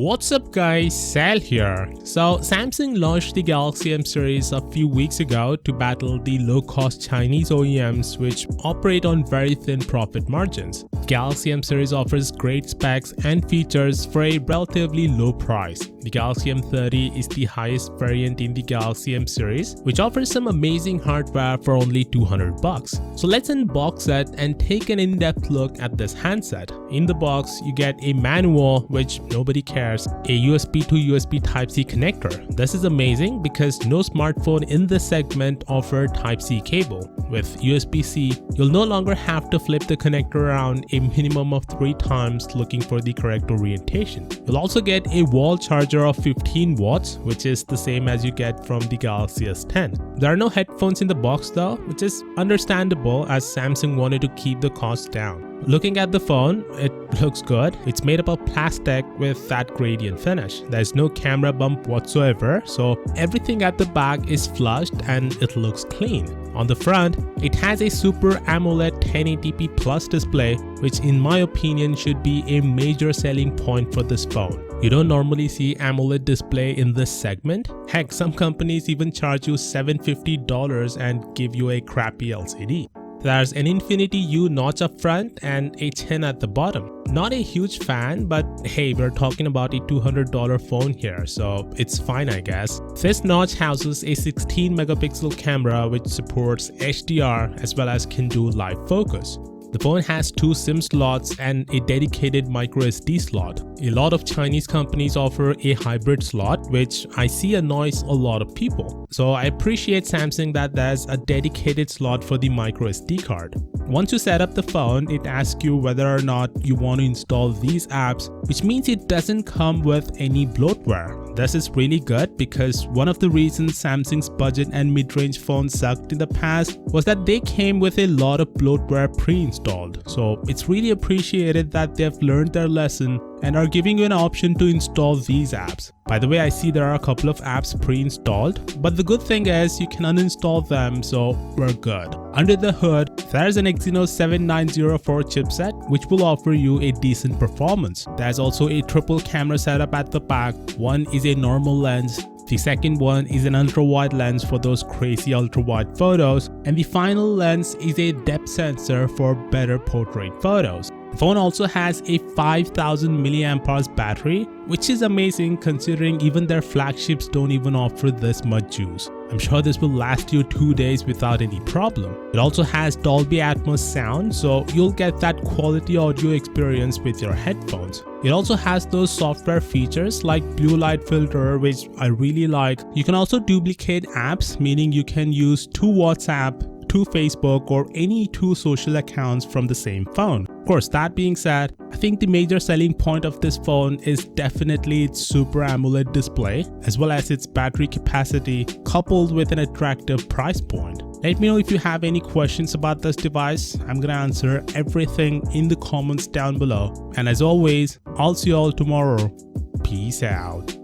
What's up guys, Sal here. So Samsung launched the Galaxy M series a few weeks ago to battle the low-cost Chinese OEMs which operate on very thin profit margins. Galaxy M series offers great specs and features for a relatively low price. The Galaxy M30 is the highest variant in the Galaxy M series, which offers some amazing hardware for only $200. So let's unbox it and take an in-depth look at this handset. In the box, you get a manual, which nobody cares, a USB to USB Type-C connector. This is amazing because no smartphone in this segment offer Type-C cable. With USB-C, you'll no longer have to flip the connector around a minimum of 3 times looking for the correct orientation. You'll also get a wall charger of 15 watts, which is the same as you get from the Galaxy S10. There are no headphones in the box though, which is understandable as Samsung wanted to keep the cost down. Looking at the phone, it looks good. It's made up of plastic with that gradient finish. There's no camera bump whatsoever, so everything at the back is flushed and it looks clean. On the front, it has a Super AMOLED 1080p Plus display, which in my opinion should be a major selling point for this phone. You don't normally see AMOLED display in this segment. Heck, some companies even charge you $750 and give you a crappy LCD. There's an Infinity U notch up front and a chin at the bottom. Not a huge fan, but hey, we're talking about a $200 phone here, so it's fine I guess. This notch houses a 16 megapixel camera which supports HDR as well as can do live focus. The phone has 2 SIM slots and a dedicated microSD slot. A lot of Chinese companies offer a hybrid slot, which I see annoys a lot of people. So I appreciate Samsung that there's a dedicated slot for the microSD card. Once you set up the phone, it asks you whether or not you want to install these apps, which means it doesn't come with any bloatware. This is really good because one of the reasons Samsung's budget and mid-range phones sucked in the past was that they came with a lot of bloatware pre-installed. So it's really appreciated that they've learned their lesson and are giving you an option to install these apps. By the way, I see there are a couple of apps pre-installed, but the good thing is you can uninstall them, so we're good. Under the hood, there's an Exynos 7904 chipset which will offer you a decent performance. There's also a triple camera setup at the back. One is a normal lens, the second one is an ultra-wide lens for those crazy ultra-wide photos, and the final lens is a depth sensor for better portrait photos. The phone also has a 5000 mAh battery, which is amazing considering even their flagships don't even offer this much juice. I'm sure this will last you 2 days without any problem. It also has Dolby Atmos sound, so you'll get that quality audio experience with your headphones. It also has those software features like blue light filter, which I really like. You can also duplicate apps, meaning you can use 2 WhatsApp, 2 Facebook or any 2 social accounts from the same phone. Of course, that being said, I think the major selling point of this phone is definitely its Super AMOLED display as well as its battery capacity coupled with an attractive price point. Let me know if you have any questions about this device. I'm gonna answer everything in the comments down below. And as always, I'll see you all tomorrow. Peace out.